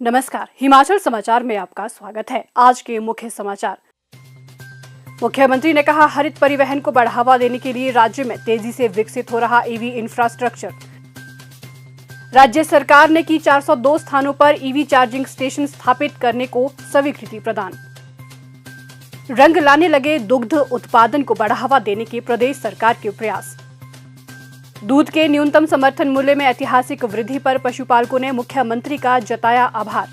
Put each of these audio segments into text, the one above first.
नमस्कार, हिमाचल समाचार में आपका स्वागत है। आज के मुख्य समाचार। मुख्यमंत्री ने कहा, हरित परिवहन को बढ़ावा देने के लिए राज्य में तेजी से विकसित हो रहा ईवी इंफ्रास्ट्रक्चर। राज्य सरकार ने की 402 स्थानों पर ईवी चार्जिंग स्टेशन स्थापित करने को स्वीकृति प्रदान। रंग लाने लगे दुग्ध उत्पादन को बढ़ावा देने के प्रदेश सरकार के प्रयास। दूध के न्यूनतम समर्थन मूल्य में ऐतिहासिक वृद्धि पर पशुपालकों ने मुख्यमंत्री का जताया आभार।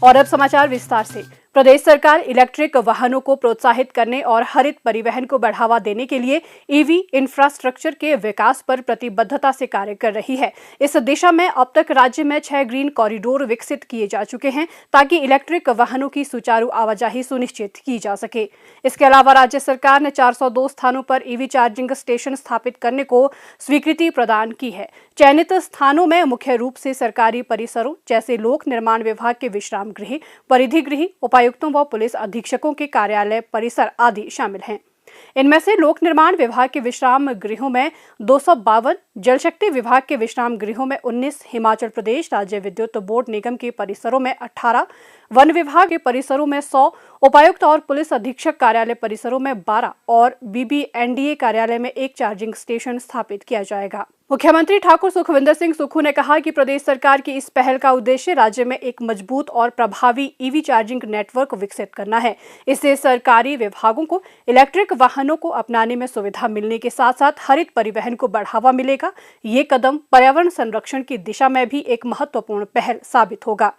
और अब समाचार विस्तार से। प्रदेश सरकार इलेक्ट्रिक वाहनों को प्रोत्साहित करने और हरित परिवहन को बढ़ावा देने के लिए ईवी इंफ्रास्ट्रक्चर के विकास पर प्रतिबद्धता से कार्य कर रही है। इस दिशा में अब तक राज्य में 6 ग्रीन कॉरिडोर विकसित किए जा चुके हैं ताकि इलेक्ट्रिक वाहनों की सुचारू आवाजाही सुनिश्चित की जा सके। इसके अलावा राज्य सरकार ने 402 स्थानों पर ईवी चार्जिंग स्टेशन स्थापित करने को स्वीकृति प्रदान की है। चयनित स्थानों में मुख्य रूप से सरकारी परिसरों जैसे लोक निर्माण विभाग के विश्राम गृह, परिधि गृह, उपायुक्तों व पुलिस अधीक्षकों के कार्यालय परिसर आदि शामिल हैं। इनमें से लोक निर्माण विभाग के विश्राम गृहों में 252, जल शक्ति विभाग के विश्राम गृहों में 19, हिमाचल प्रदेश राज्य विद्युत बोर्ड निगम के परिसरों में 18, वन विभाग के परिसरों में 100, उपायुक्त और पुलिस अधीक्षक कार्यालय परिसरों में 12 और BBNDA कार्यालय में 1 चार्जिंग स्टेशन स्थापित किया जाएगा। मुख्यमंत्री ठाकुर सुखविंदर सिंह सुक्खू ने कहा कि प्रदेश सरकार की इस पहल का उद्देश्य राज्य में एक मजबूत और प्रभावी ईवी चार्जिंग नेटवर्क विकसित करना है। इससे सरकारी विभागों को इलेक्ट्रिक वाहनों को अपनाने में सुविधा मिलने के साथ साथ हरित परिवहन को बढ़ावा मिलेगा। ये कदम पर्यावरण संरक्षण की दिशा में भी एक महत्वपूर्ण पहल साबित होगा।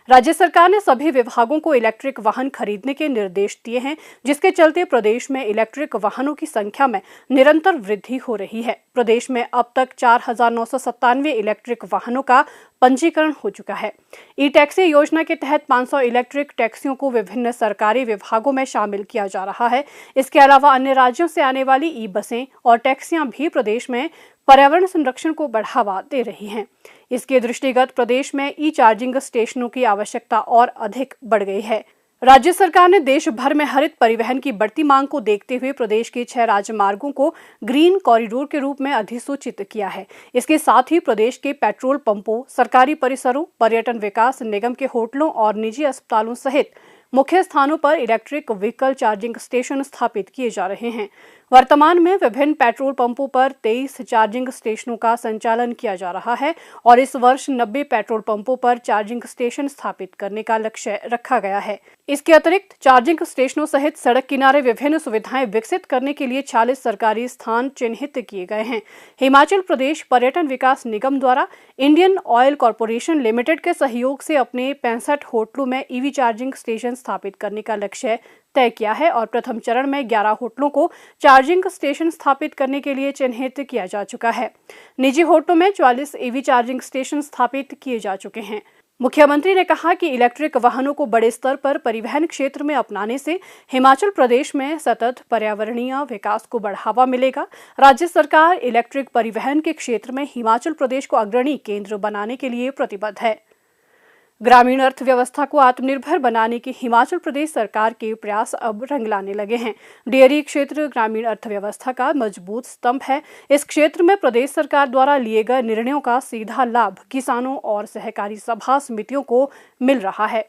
राज्य सरकार ने सभी विभागों को इलेक्ट्रिक वाहन खरीदने के निर्देश दिए हैं, जिसके चलते प्रदेश में इलेक्ट्रिक वाहनों की संख्या में निरंतर वृद्धि हो रही है। प्रदेश में अब तक 4,997 इलेक्ट्रिक वाहनों का पंजीकरण हो चुका है। ई टैक्सी योजना के तहत 500 इलेक्ट्रिक टैक्सियों को विभिन्न सरकारी विभागों में शामिल किया जा रहा है। इसके अलावा अन्य राज्यों से आने वाली ई बसें और टैक्सियां भी प्रदेश में पर्यावरण संरक्षण को बढ़ावा दे रही हैं। इसके दृष्टिगत प्रदेश में ई चार्जिंग स्टेशनों की आवश्यकता और अधिक बढ़ गई है। राज्य सरकार ने देश भर में हरित परिवहन की बढ़ती मांग को देखते हुए प्रदेश के 6 राजमार्गों को ग्रीन कॉरिडोर के रूप में अधिसूचित किया है। इसके साथ ही प्रदेश के पेट्रोल पंपों, सरकारी परिसरों, पर्यटन विकास निगम के होटलों और निजी अस्पतालों सहित मुख्य स्थानों पर इलेक्ट्रिक व्हीकल चार्जिंग स्टेशन स्थापित किए जा रहे हैं। वर्तमान में विभिन्न पेट्रोल पंपों पर 23 चार्जिंग स्टेशनों का संचालन किया जा रहा है और इस वर्ष 90 पेट्रोल पंपों पर चार्जिंग स्टेशन स्थापित करने का लक्ष्य रखा गया है। इसके अतिरिक्त चार्जिंग स्टेशनों सहित सड़क किनारे विभिन्न सुविधाएं विकसित करने के लिए 40 सरकारी स्थान चिन्हित किए गए हैं। हिमाचल प्रदेश पर्यटन विकास निगम द्वारा इंडियन ऑयल कॉर्पोरेशन लिमिटेड के सहयोग से अपने 65 होटलों में ईवी चार्जिंग स्टेशन स्थापित करने का लक्ष्य तय किया है और प्रथम चरण में 11 होटलों को चार्जिंग स्टेशन स्थापित करने के लिए चिन्हित किया जा चुका है। निजी होटलों में 44 ईवी चार्जिंग स्टेशन स्थापित किए जा चुके हैं। मुख्यमंत्री ने कहा कि इलेक्ट्रिक वाहनों को बड़े स्तर पर परिवहन क्षेत्र में अपनाने से हिमाचल प्रदेश में सतत पर्यावरणीय विकास को बढ़ावा मिलेगा। राज्य सरकार इलेक्ट्रिक परिवहन के क्षेत्र में हिमाचल प्रदेश को अग्रणी केंद्र बनाने के लिए प्रतिबद्ध है। ग्रामीण अर्थव्यवस्था को आत्मनिर्भर बनाने के हिमाचल प्रदेश सरकार के प्रयास अब रंग लाने लगे हैं। डेयरी क्षेत्र ग्रामीण अर्थव्यवस्था का मजबूत स्तंभ है। इस क्षेत्र में प्रदेश सरकार द्वारा लिए गए निर्णयों का सीधा लाभ किसानों और सहकारी सभा समितियों को मिल रहा है।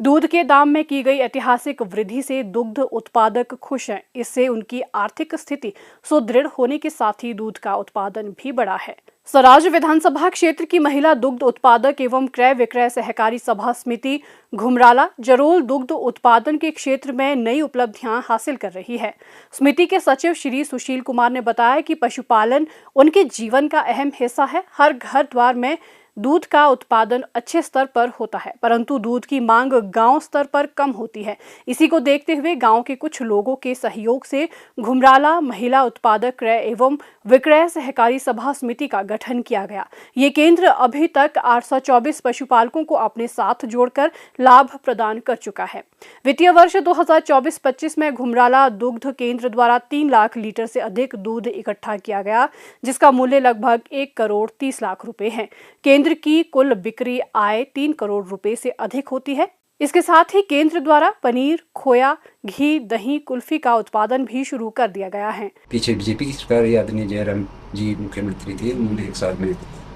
दूध के दाम में की गई ऐतिहासिक वृद्धि से दुग्ध उत्पादक खुश हैं। इससे उनकी आर्थिक स्थिति सुदृढ़ होने के साथ ही दूध का उत्पादन भी बढ़ा है। सराज विधानसभा क्षेत्र की महिला दुग्ध उत्पादक एवं क्रय विक्रय सहकारी सभा समिति घुमराला जरोल दुग्ध उत्पादन के क्षेत्र में नई उपलब्धियां हासिल कर रही है। समिति के सचिव श्री सुशील कुमार ने बताया कि पशुपालन उनके जीवन का अहम हिस्सा है। हर घर द्वार में दूध का उत्पादन अच्छे स्तर पर होता है, परंतु दूध की मांग गांव स्तर पर कम होती है। इसी को देखते हुए गांव के कुछ लोगों के सहयोग से घुमराला महिला उत्पादक क्रय एवं विक्रय सहकारी सभा समिति का गठन किया गया। ये केंद्र अभी तक 824 पशुपालकों को अपने साथ जोड़कर लाभ प्रदान कर चुका है। वित्तीय वर्ष 2024-25 में घुमराला दुग्ध केंद्र द्वारा 3 लाख लीटर से अधिक दूध इकट्ठा किया गया, जिसका मूल्य लगभग 1 करोड़ 30 लाख रुपए है। केंद्र की कुल बिक्री आय 3 करोड़ रुपए से अधिक होती है। इसके साथ ही केंद्र द्वारा पनीर, खोया, घी, दही, कुल्फी का उत्पादन भी शुरू कर दिया गया है। पीछे बीजेपी की सरकार आदरणीय जयराम जी मुख्यमंत्री थे, उन्होंने 1 साल में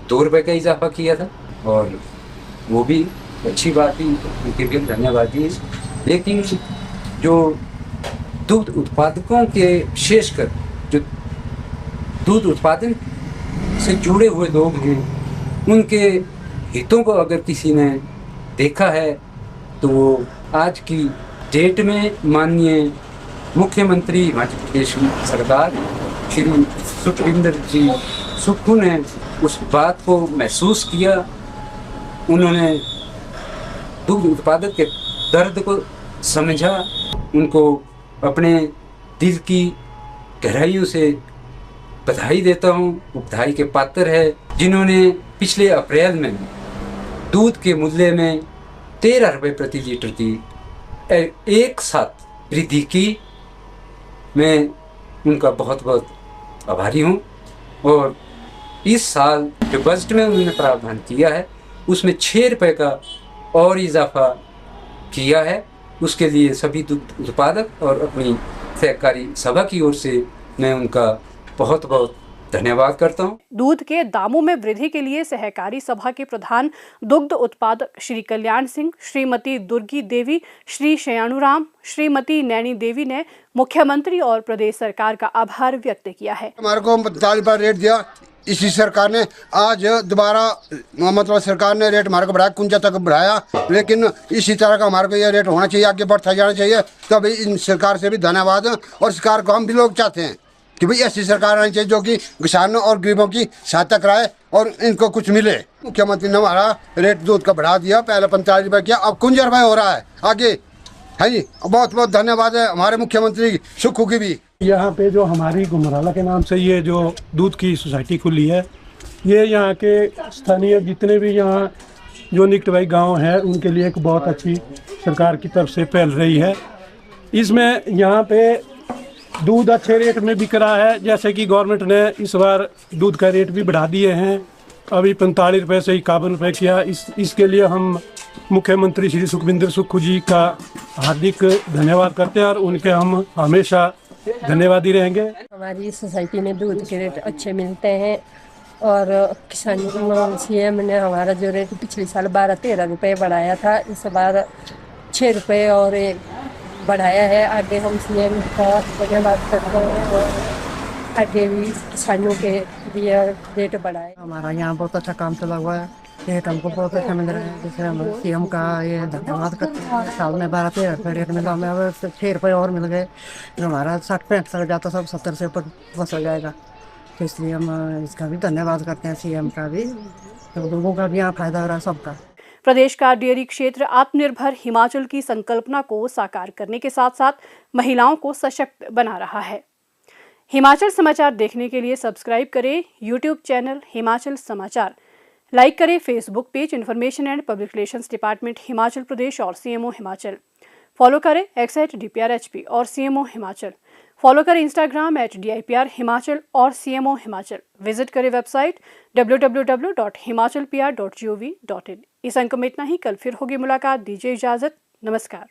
2 रुपए का इजाफा किया था और वो भी अच्छी बात ही, उनके लिए धन्यवाद दिए। लेकिन जो दूध उत्पादकों के विशेषकर जो दूध उत्पादन से जुड़े हुए लोग हैं, उनके हितों को अगर किसी ने देखा है तो वो आज की डेट में माननीय मुख्यमंत्री हिमाचल प्रदेश सरकार श्री सुखविंदर जी सुक्खू ने उस बात को महसूस किया। उन्होंने दूध उत्पादक के दर्द को समझा। उनको अपने दिल की गहराइयों से बधाई देता हूँ। वो बधाई के पात्र है जिन्होंने पिछले अप्रैल में दूध के मूल्य में 13 रुपये प्रति लीटर की एक साथ वृद्धि की। मैं उनका बहुत बहुत आभारी हूँ। और इस साल जो बजट में उन्होंने प्रावधान किया है उसमें 6 रुपये का और इजाफा किया है। उसके लिए सभी दूध उत्पादक और अपनी सहकारी सभा की ओर से मैं उनका बहुत बहुत धन्यवाद करता हूँ। दूध के दामों में वृद्धि के लिए सहकारी सभा के प्रधान दुग्ध उत्पादक श्री कल्याण सिंह, श्रीमती दुर्गी देवी, श्री शयानुराम, श्रीमती नैनी देवी ने मुख्यमंत्री और प्रदेश सरकार का आभार व्यक्त किया है। हमारे को 45 पर रेट दिया इसी सरकार ने, आज दोबारा मतलब सरकार ने रेट हमारे को बढ़ाया, 51 तक बढ़ाया। लेकिन इसी तरह का हमारे को ये रेट होना चाहिए, आगे बढ़ता जाना चाहिए। तो भाई इन सरकार से भी धन्यवाद। और सरकार को हम भी लोग चाहते हैं कि भाई ऐसी सरकार आनी चाहिए जो कि किसानों और गरीबों की सहायता कराए और इनको कुछ मिले। मुख्यमंत्री ने हमारा रेट दूध का बढ़ा दिया, पहले 45 रुपये किया, अब 51 रुपये हो रहा है आगे। है जी, बहुत बहुत धन्यवाद है हमारे मुख्यमंत्री सुक्खू की भी। यहाँ पे जो हमारी घुमराला के नाम से ये जो दूध की सोसाइटी खुली है, ये यहाँ के स्थानीय जितने भी यहाँ जो निकटवाई गांव हैं उनके लिए एक बहुत अच्छी सरकार की तरफ से पहल रही है। इसमें यहाँ पे दूध अच्छे रेट में बिक रहा है। जैसे कि गवर्नमेंट ने इस बार दूध का रेट भी बढ़ा दिए हैं, अभी 45 रुपये से 51 रुपये किया। इसके लिए हम मुख्यमंत्री श्री सुखविंदर सुक्खू जी का हार्दिक धन्यवाद करते हैं और उनके हम हमेशा धन्यवादी रहेंगे। हमारी सोसाइटी में दूध के रेट अच्छे मिलते हैं और किसानों सीएम ने हमारा जो रेट पिछले साल 12-13 रुपये बढ़ाया था, इस बार 6 रुपये और बढ़ाया है। आगे हम सीएम का धन्यवाद करते हैं और आगे भी किसानों के लिए रेट बढ़ाए। हमारा यहाँ बहुत अच्छा काम चला हुआ है, रेट हमको बहुत अच्छा मिल रहा है। जैसे हम सीएम का ये धन्यवाद करते हैं। साल में 12-13 रुपये रेट मिला, हमें अब 6 रुपये और मिल गए। तो हमारा 60-65 तक जाता, सब 70 से ऊपर बस हो जाएगा। तो इसलिए हम इसका भी धन्यवाद करते हैं, सीएम का भी, तो लोगों का भी यहाँ फायदा हो रहा है सबका। प्रदेश का डेयरी क्षेत्र आत्मनिर्भर हिमाचल की संकल्पना को साकार करने के साथ साथ महिलाओं को सशक्त बना रहा है। हिमाचल समाचार देखने के लिए सब्सक्राइब करें यूट्यूब चैनल हिमाचल समाचार, लाइक करें Facebook page information and public relations department Himachal Pradesh और सीएमओ हिमाचल, फॉलो करें @DPRHP और सीएमओ हिमाचल, फॉलो करें इंस्टाग्राम @DIPR हिमाचल और सीएमओ हिमाचल, विजिट करें वेबसाइट www.himachalpr.gov.in। इस अंक में इतना ही। कल फिर होगी मुलाकात, दीजिए इजाजत, नमस्कार।